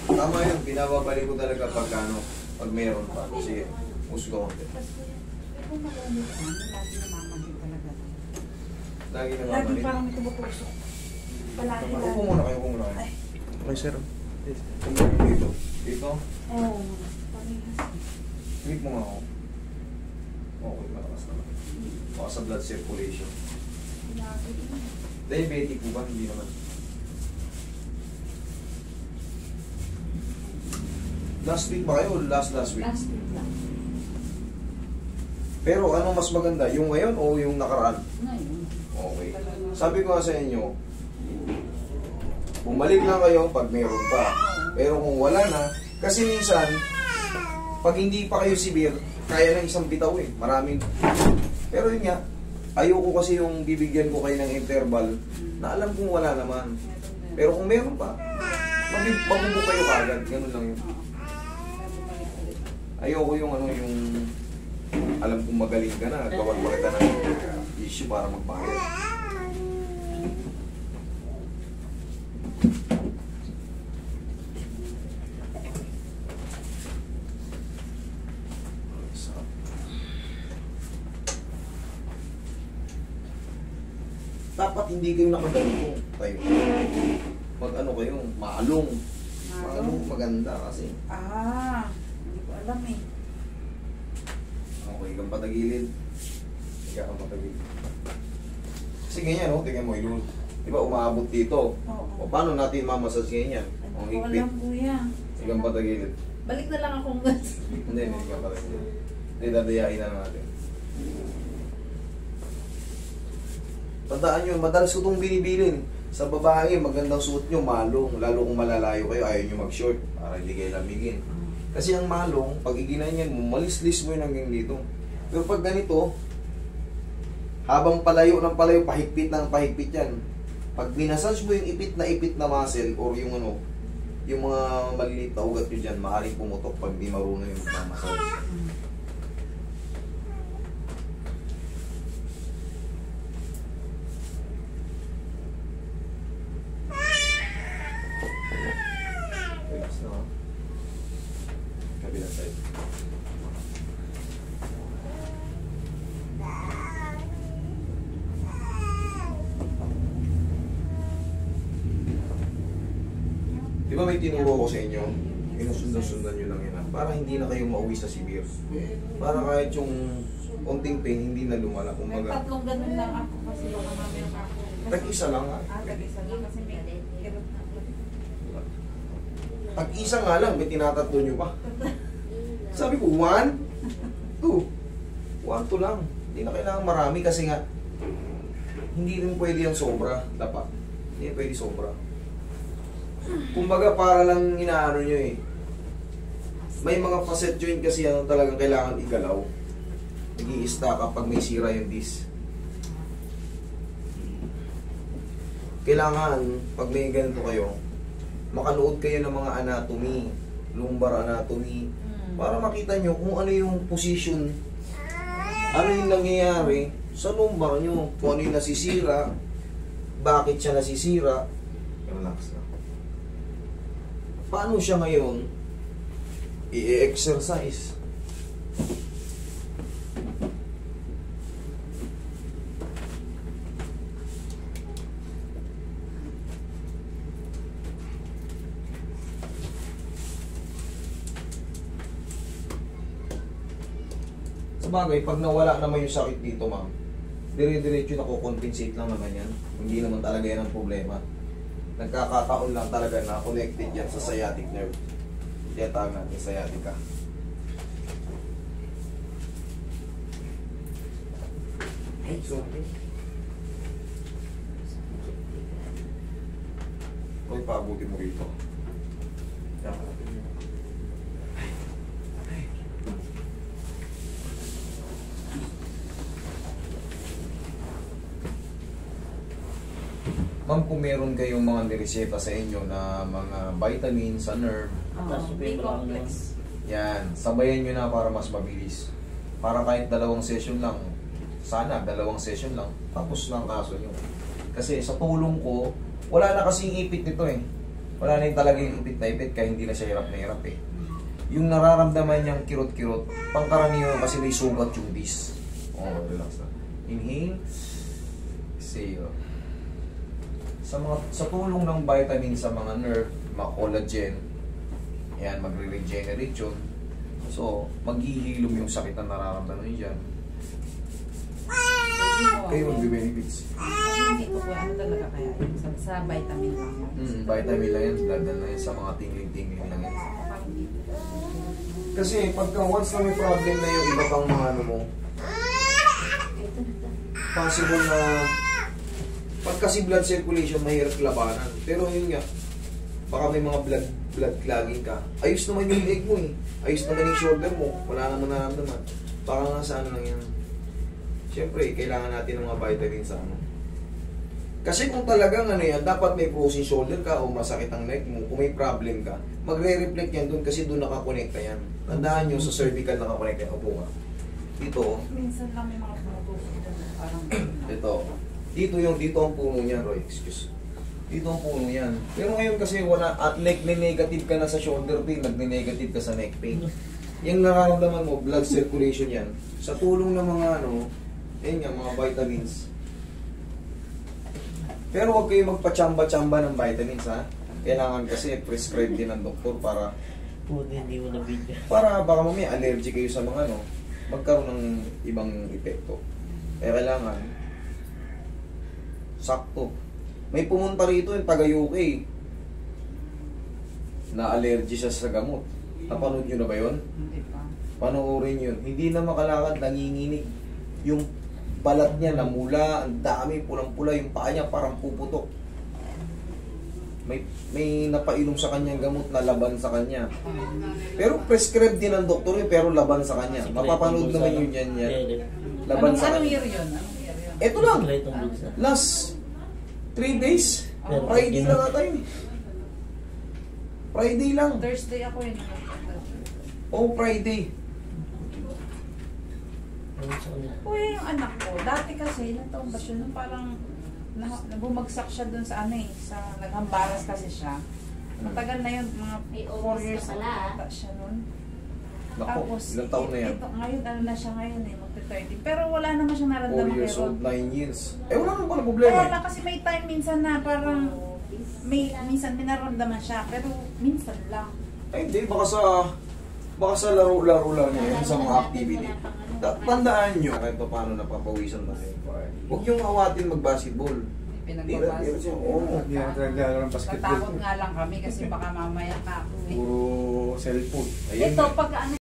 Tama yun, binababalik ko talaga pag ano, pag meron pa. Sige, musgo konti. Lagi Lagi namamanit. parang may tumutusok. Palagi Upo muna kayo, upo muna kayo. Ay. Okay, sir. Dito. Dito. Oo. Parehas. Click mo nga ako. Okay, malakas naman. Baka sa blood circulation. Lagi yun. Diabetic po ba? Hindi naman. Last week ba kayo? Last week? Last week lang. Pero ano mas maganda? Yung ngayon o yung nakaraan? Ngayon. Okay. Sabi ko nga sa inyo, bumalik lang kayo pag meron pa. Pero kung wala na, kasi minsan, pag hindi pa kayo severe, kaya ng isang bitaw eh. Maraming. Pero yun nga, ayoko kasi yung bibigyan ko kayo ng interval na alam kong wala naman. Pero kung meron pa, mabubo kayo kagad. Ganun lang yun. Ayoko yung ano yung alam kong magaling ka na, gawan mo kita ng issue para magbayad. Dapat hindi kayo nakaganito tayo. Mag-ano kayo, maalong. Maalong maganda kasi. Hindi ko alam eh. Okay, kang patagilid. Higa kang patagilid. Kasi ganyan, no? Tingnan mo, ilun. Di ba umaabot dito? Oo. O paano natin mamasage ganyan? Ang Hindi ko higpit. alam kuya. Higang patagilid. Balik na lang akong gas. Hindi, higang patagilid. Hindi, dadayain na natin. Tandaan nyo, madalas ko itong binibilin. Sa babae, magandang suot nyo, malong. Lalo kung malalayo kayo, ayaw nyo mag-short para hindi kayo lamigin. Kasi ang malong, pag iginanyan mo, malislis mo yun hanggang dito. Pero pag ganito, habang palayo ng palayo, pahigpit ng pahigpit yan. Pag minasage mo yung ipit na muscle or yung ano, yung mga maliliit na ugat nyo dyan, maaaring pumutok pag di marunong yung massage. Relax na ha. Kabilang side. Di ba may tinuro ko sa inyo? Inusundan-sundan nyo lang yun ha? Para hindi na kayo mauwi sa severe. Para kahit yung konting pain, hindi na lumala. May Kumbaga, tatlong ganun lang ako kasi baka mamaya ako. tag-isa lang ha. Tag-isa lang kasi may kirot na ako. Tag-isa nga lang, may tinatatlo nyo pa. Sabi ko, 1, 2. 1, 2 lang. Hindi na kailangan marami kasi nga, hindi rin pwede yung sobra. Dapat. Hindi pwede sobra. Kumbaga para lang inaano nyo eh. May mga facet joint kasi ano talagang kailangan igalaw. Nag-i-stack kapag may sira yung disc. Kailangan, pag may ganito kayo, makanood kayo ng mga anatomy, lumbar anatomy, para makita nyo kung ano yung position, ano yung nangyayari sa lumbar nyo, kung ano yung nasisira, bakit siya nasisira. Relax na. Paano siya ngayon i-exercise? Sabagay, pag nawala naman yung sakit dito, ma'am, dire-diretso na compensate lang naman yan. Hindi naman talaga yan ang problema. Nagkakataon lang talaga na connected yan sa sciatic nerve. Kaya tawag natin sciatica. Ay, sorry. Hoy, paabuti mo rito. Yan. Ma'am, kung meron kayong mga nireseta sa inyo na mga vitamins sa nerve, B-complex. yan, sabayan nyo na para mas mabilis. Para kahit 2 session lang, sana 2 session lang, tapos na ang kaso nyo. Kasi sa tulong ko, Wala na kasing ipit nito eh. Wala na yung talagang ipit na ipit kaya hindi na siya hirap na hirap eh. Yung nararamdaman niyang kirot-kirot, pangkaraniwan kasi may sugat yung disc. Oh, relax na. Inhale. Exhale. Sa tulong ng vitamin sa mga nerve, mga collagen, yan, magre-regenerate yun. So, maghihilom yung sakit na nararamdaman niyo dyan. Kayo magbe-benefits. Hindi ko po ano talaga kaya yun. Sa vitamin lang. Vitamin lang yan, dadan na yan sa mga tingling-tingling lang yan. Kasi pagka once na may problem na yung iba pang mga ano mo, possible na pag kasi blood circulation mahirap labanan. Pero yun nga, baka may mga blood clogging ka. Ayos naman yung leg mo eh. Ayos naman yung shoulder mo. Wala naman nararamdaman. Baka nga sa ano lang yan. Siyempre, kailangan natin ng mga vitamins sa ano. Kasi kung talagang ano yan, dapat may frozen shoulder ka o masakit ang neck mo, kung may problem ka, magre-reflect yan doon kasi doon nakakonekta yan. Tandaan nyo, sa cervical nakakonekta yan. Upo nga. Dito, Minsan lang may mga pumutusok doon. Parang ito. Dito ang puno niya, Roy. Excuse. Dito ang puno yan. Pero ngayon kasi wala, at negative ka na sa shoulder pain, nagne-negative ka sa neck pain. Yung nararamdaman mo, blood circulation yan. Sa tulong ng mga ano, ayun nga, mga vitamins. Pero huwag kayo magpachamba-chamba ng vitamins, ha? Kailangan kasi prescribe din ng doktor para Hindi mo na video. para baka mamaya allergy kayo sa mga ano, magkaroon ng ibang epekto. Kaya kailangan sakto. May pumunta rito yung taga-UK na allergy siya sa gamot. Napanood nyo na ba yun? hindi pa. Panoorin yun. Hindi na makalakad, nanginginig. Yung balat niya namula, ang dami, pulang-pula, yung paa niya parang puputok. May napainom sa kanyang gamot na laban sa kanya. Pero prescribe din ng doktor yun, pero laban sa kanya. Mapapanood naman yun yan. Laban sa Anong kanya. year yun? Anong year yun? Ito lang, last 3 days. Friday lang ata yun. Friday lang. Thursday ako yun. Oh, Friday. Kuya yung anak ko, dati kasi, ilang taon ba siya, nung parang bumagsak siya dun sa ano eh, sa naghambaras kasi siya. Matagal na yun, mga 4 years na ata siya nun. Naku, ilang taon na yan? Ito, ngayon, ano na siya ngayon eh, magte-30. Pero wala naman siya 4 naramdaman years ngayon. old, 9 years. Wala naman pala problema Kaya eh. wala kasi may time minsan na parang, minsan minaramdaman siya, pero minsan lang. Ay hindi, baka sa laro-laro lang niya yun, sa mga activity. Tandaan nyo, kahit pa paano napapawisan na kayo. Huwag yung awatin mag-basketball. Pinagbabasa. Oo. Hindi na talaga ng basketball. Natakot nga lang kami kasi baka mamaya pa. Puro cellphone. Ayun Ito, eh. pag ano